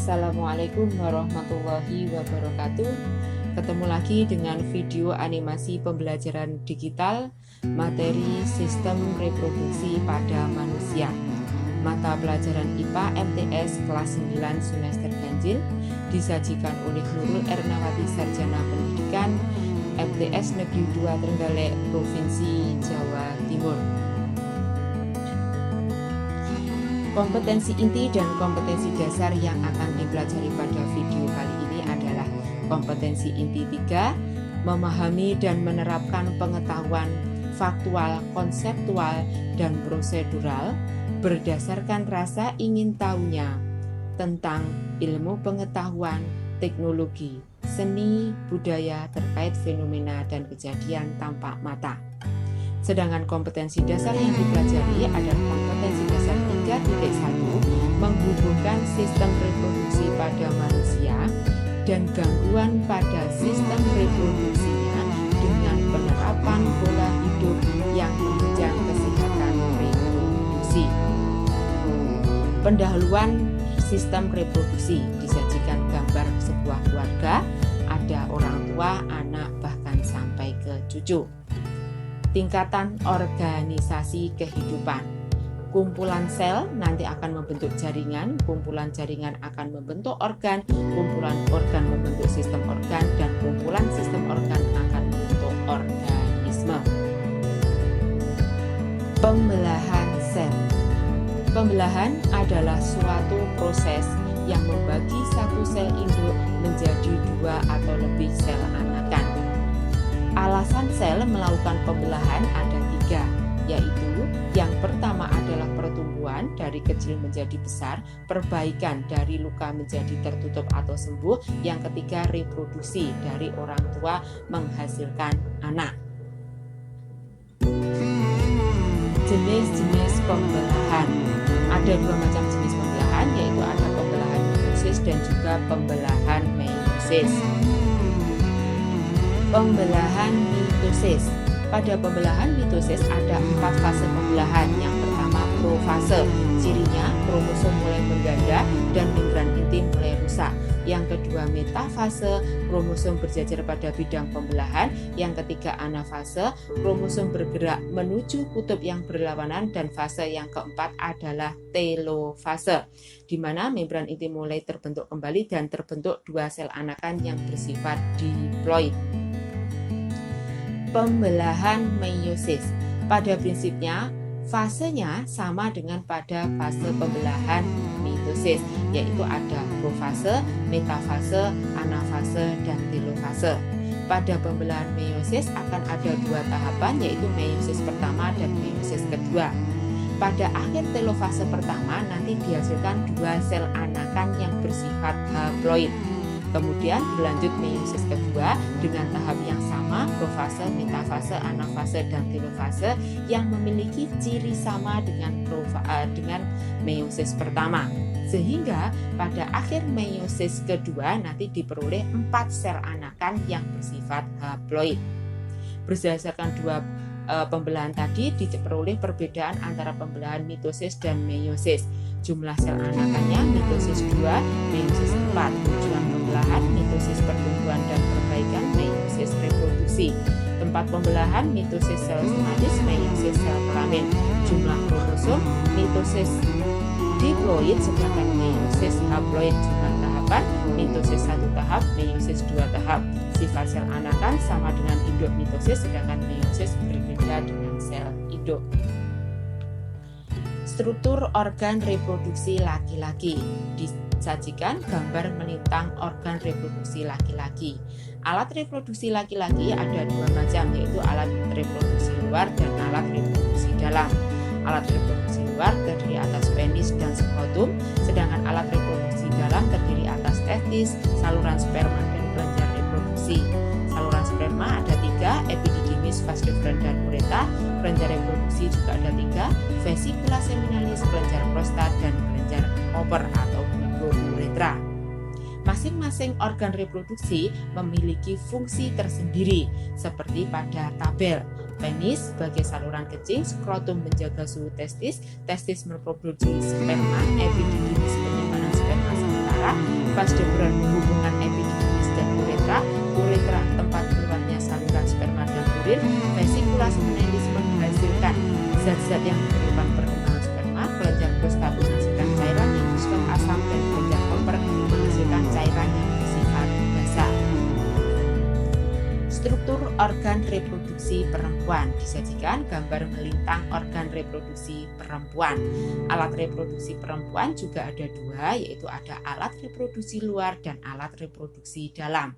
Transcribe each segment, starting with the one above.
Assalamualaikum warahmatullahi wabarakatuh. Ketemu lagi dengan video animasi pembelajaran digital materi sistem reproduksi pada manusia. Mata pelajaran IPA MTS kelas 9 semester ganjil disajikan oleh Nurul Ernawati Sarjana Pendidikan MTS Negeri 2 Trenggalek, Provinsi Jawa Timur. Kompetensi inti dan kompetensi dasar yang akan dipelajari pada video kali ini adalah kompetensi inti 3, memahami dan menerapkan pengetahuan faktual, konseptual, dan prosedural berdasarkan rasa ingin tahunya tentang ilmu pengetahuan, teknologi, seni, budaya terkait fenomena dan kejadian tampak mata. Sedangkan kompetensi dasar yang dipelajari adalah kompetensi dasar 3.1, menghubungkan sistem reproduksi pada manusia dan gangguan pada sistem reproduksinya dengan penerapan pola hidup yang menunjang kesehatan reproduksi. Pendahuluan sistem reproduksi disajikan gambar sebuah keluarga, ada orang tua, anak, bahkan sampai ke cucu. Tingkatan organisasi kehidupan. Kumpulan sel nanti akan membentuk jaringan, kumpulan jaringan akan membentuk organ, kumpulan organ membentuk sistem organ, dan kumpulan sistem organ akan membentuk organisme. Pembelahan sel. Pembelahan adalah suatu proses yang membagi satu sel induk menjadi 2 atau lebih sel anakan. Alasan sel melakukan pembelahan ada 3, yaitu yang pertama adalah pertumbuhan dari kecil menjadi besar, perbaikan dari luka menjadi tertutup atau sembuh, yang ketiga reproduksi dari orang tua menghasilkan anak. Jenis-jenis pembelahan. Ada 2 macam jenis pembelahan, yaitu ada pembelahan mitosis dan juga pembelahan meiosis. Pembelahan mitosis. Pada pembelahan mitosis ada 4 fase pembelahan. Yang pertama profase, cirinya kromosom mulai mengganda dan membran inti mulai rusak. Yang kedua metafase, kromosom berjajar pada bidang pembelahan. Yang ketiga anafase, kromosom bergerak menuju kutub yang berlawanan. Dan fase yang keempat adalah telofase, di mana membran inti mulai terbentuk kembali dan terbentuk 2 sel anakan yang bersifat diploid. Pembelahan meiosis. Pada prinsipnya fasenya sama dengan pada fase pembelahan mitosis, yaitu ada profase, metafase, anafase, dan telofase. Pada pembelahan meiosis akan ada 2 tahapan, yaitu meiosis pertama dan meiosis kedua. Pada akhir telofase pertama nanti dihasilkan 2 sel anakan yang bersifat haploid. Kemudian berlanjut meiosis kedua dengan tahap yang sama, profase, metafase, anafase, dan telofase yang memiliki ciri sama dengan meiosis pertama. Sehingga pada akhir meiosis kedua nanti diperoleh 4 sel anakan yang bersifat haploid. Berdasarkan 2 pembelahan tadi diperoleh perbedaan antara pembelahan mitosis dan meiosis. Jumlah sel anakannya mitosis 2, meiosis 4. Tujuan pembelahan mitosis pertumbuhan dan perbaikan, meiosis reproduksi. Tempat pembelahan mitosis sel somatis, meiosis sel kelamin. Jumlah kromosom mitosis diploid sedangkan meiosis haploid. Jumlah tahapan mitosis 1 tahap, meiosis 2 tahap. Sifat sel anakan sama dengan induk mitosis sedangkan meiosis berbeda dengan sel induk. Struktur organ reproduksi laki-laki. Disajikan gambar melintang organ reproduksi laki-laki. Alat reproduksi laki-laki ada 2 macam, yaitu alat reproduksi luar dan alat reproduksi dalam. Alat reproduksi luar terdiri atas penis dan skrotum, sedangkan alat reproduksi dalam terdiri atas testis, saluran sperma, dan kelenjar reproduksi. Saluran sperma ada 3, epididymis, vas deferens, dan uretra. Kelenjar reproduksi juga ada 3, vesicula seminalis, kelenjar prostat, dan kelenjar Cooper atau uretra. Masing-masing organ reproduksi memiliki fungsi tersendiri seperti pada tabel. Penis sebagai saluran kencing, skrotum menjaga suhu testis, testis memproduksi sperma, epididymis penyimpanan sperma sementara, antara vas deferens hubungan epididymis dan uretra, uretra tempat keluarnya saluran sperma dan urin, vesikula semenelis menghasilkan zat-zat yang menyebabkan perkembangan sperma, kelenjar prostat menghasilkan cairan yang bersifat asam, dan kelenjar koper menghasilkan cairan yang bersifat basa. Struktur organ reproduksi perempuan. Disajikan gambar melintang organ reproduksi perempuan. Alat reproduksi perempuan juga ada dua, yaitu ada alat reproduksi luar dan alat reproduksi dalam.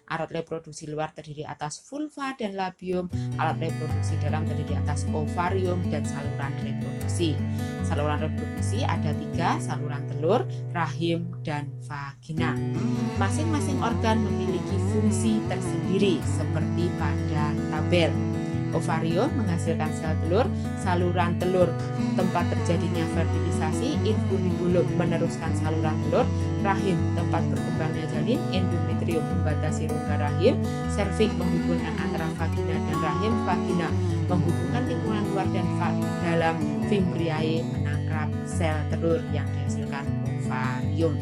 Alat reproduksi luar terdiri atas vulva dan labium, alat reproduksi dalam terdiri atas ovarium dan saluran reproduksi. Saluran reproduksi ada 3, saluran telur, rahim, dan vagina. Masing-masing organ memiliki fungsi tersendiri seperti pada tabel. Ovarium menghasilkan sel telur, saluran telur tempat terjadinya fertilisasi, infundibulum meneruskan saluran telur, rahim tempat berkembangnya janin, endometrium membatasi rongga rahim, serviks menghubungkan antara vagina dan rahim, vagina menghubungkan lingkungan luar dan dalam, fimbriae menangkap sel telur yang dihasilkan ovarium.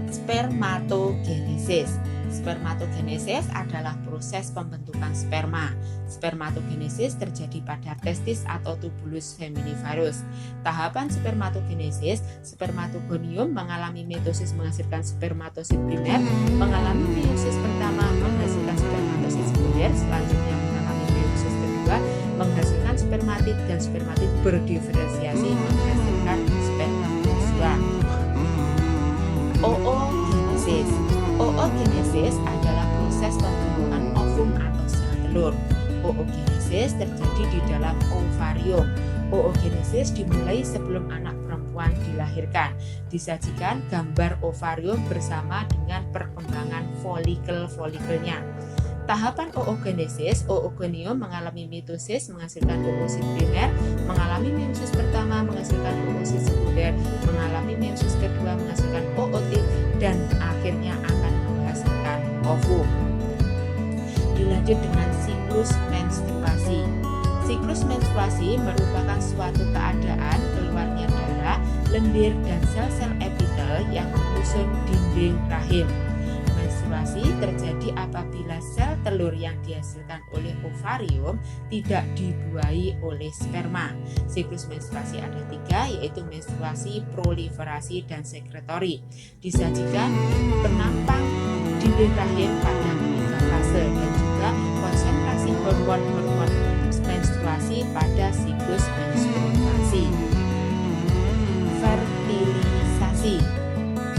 Spermatogenesis. Spermatogenesis adalah proses pembentukan sperma. Spermatogenesis terjadi pada testis atau tubulus feminivorus. Tahapan spermatogenesis, spermatogonium mengalami mitosis menghasilkan spermatosit primer, mengalami meiosis pertama menghasilkan spermatosit sekunder, selanjutnya mengalami meiosis kedua menghasilkan spermatid, dan spermatid berdiferensiasi menghasilkan spermatozoa. Oogenesis. Oogenesis adalah proses pembentukan ovum atau sel telur. Oogenesis terjadi di dalam ovarium. Oogenesis dimulai sebelum anak perempuan dilahirkan. Disajikan gambar ovarium bersama dengan perkembangan folikel-folikelnya. Tahapan oogenesis, oogonium mengalami mitosis menghasilkan oosit primer, mengalami meiosis pertama menghasilkan oosit sekunder, mengalami meiosis kedua menghasilkan ootit, dan akhirnya akan menghasilkan ovum. Dilanjut dengan siklus menstruasi. Siklus menstruasi merupakan suatu keadaan keluarnya darah, lendir, dan sel-sel epitel yang menyusun dinding rahim. Menstruasi terjadi apabila sel telur yang dihasilkan oleh ovarium tidak dibuahi oleh sperma. Siklus menstruasi ada 3, yaitu menstruasi, proliferasi, dan sekretori. Disajikan penampang dinding rahim pada 3 fase dan juga konsentrasi hormon-hormon menstruasi pada siklus menstruasi. Fertilisasi.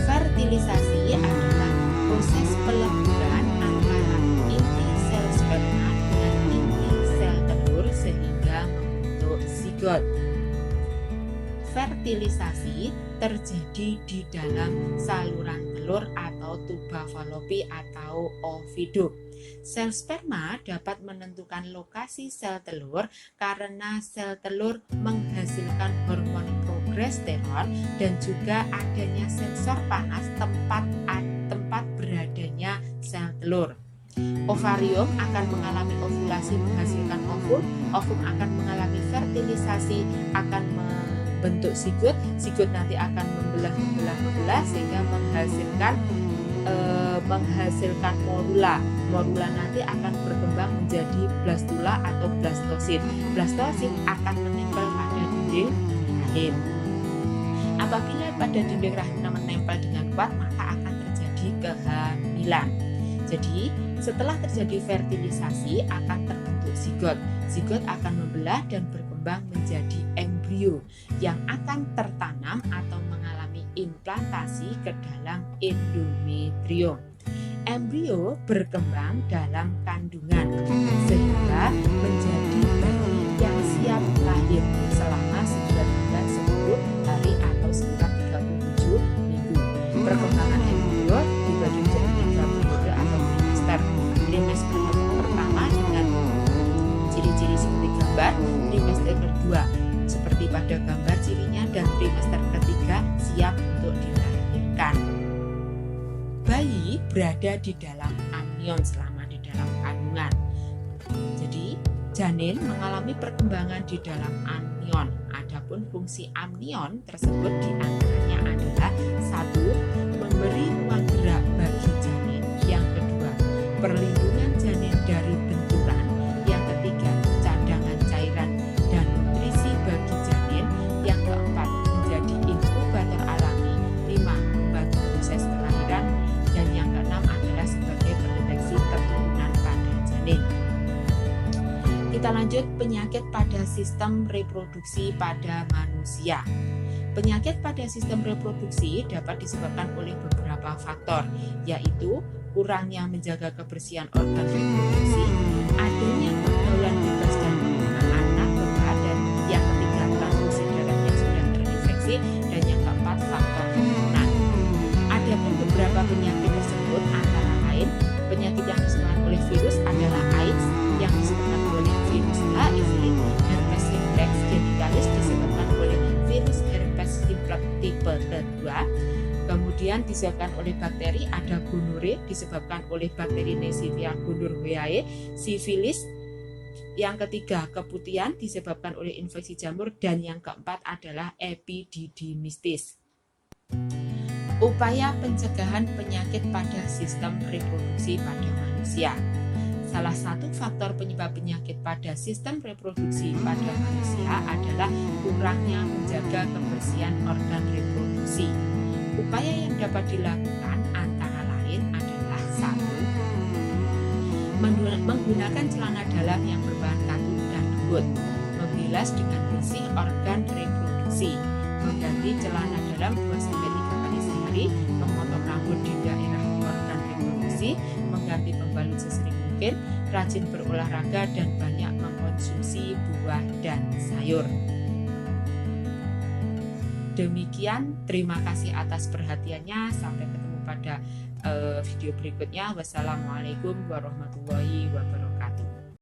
Fertilisasi adalah proses peleburan antara inti sel sperma dengan inti sel telur sehingga membentuk zigot. Fertilisasi terjadi di dalam saluran telur atau tuba falopi atau ovidum. Sel sperma dapat menentukan lokasi sel telur karena sel telur menghasilkan hormon progesteron dan juga adanya sensor panas tempat beradanya sel telur. Ovarium akan mengalami ovulasi menghasilkan ovum, ovum akan mengalami fertilisasi akan membentuk zigot, zigot nanti akan membelah sehingga menghasilkan morula. Morula nanti akan berkembang menjadi blastula atau blastosit. Blastosit akan menempel pada dinding rahim. Apabila pada dinding rahim menempel dengan kuat, maka akan terjadi kehamilan. Jadi, setelah terjadi fertilisasi akan terbentuk zigot. Zigot akan membelah dan berkembang menjadi embrio yang akan tertanam atau mengalami implantasi ke dalam endometrium. Embrio berkembang dalam kandungan sehingga menjadi bayi yang siap lahir selama 9 bulan 10 hari atau sekitar 37 minggu. Perkembangan embrio dibagi menjadi 3 periode atau trimester. Trimester pertama dengan ciri-ciri seperti gambar, trimester kedua seperti pada gambar cirinya, dan trimester ketiga siap untuk dilahirkan. Bayi berada di dalam amnion selama di dalam kandungan. Jadi Janin mengalami perkembangan di dalam amnion. Adapun fungsi amnion tersebut diantaranya adalah 1. Memberi ruang gerak bagi janin. Yang kedua, perlindungan janin dari benturan. Yang ketiga, cadangan cairan dan nutrisi bagi janin. Yang keempat, menjadi inkubator alami. 5. Membantu proses kelahiran. Dan yang keenam adalah sebagai pendeteksi keturunan pada janin. Kita lanjut, penyakit pada sistem reproduksi pada manusia. Penyakit pada sistem reproduksi dapat disebabkan oleh beberapa faktor, yaitu kurangnya menjaga kebersihan organ reproduksi, adanya pergaulan bebas dan hubungan anak bebas, dan yang ketiga transfusi darah yang sudah terinfeksi, dan yang keempat faktor hormonal. Adapun beberapa penyakit tersebut antara lain, penyakit yang disebabkan oleh virus adalah AIDS, yang disebabkan oleh virus HIV, herpes simplex genitalis disebabkan oleh virus herpes simplex tipe kedua. Kemudian disebabkan oleh bakteri ada gonore disebabkan oleh bakteri Neisseria gonorrhoeae, sifilis. Yang ketiga, keputihan disebabkan oleh infeksi jamur, dan yang keempat adalah epididymistis. Upaya pencegahan penyakit pada sistem reproduksi pada manusia. Salah satu faktor penyebab penyakit pada sistem reproduksi pada manusia adalah kurangnya menjaga kebersihan organ reproduksi. Upaya yang dapat dilakukan antara lain adalah 1. Menggunakan celana dalam yang berbahan katun dan lembut, membilas dengan bersih organ reproduksi, mengganti celana dalam 2-3 kali sehari, memotong rambut di daerah organ reproduksi, mengganti pembalut sesering mungkin, rajin berolahraga, dan banyak mengkonsumsi buah dan sayur. Demikian, terima kasih atas perhatiannya. Sampai ketemu pada video berikutnya. Wassalamualaikum warahmatullahi wabarakatuh.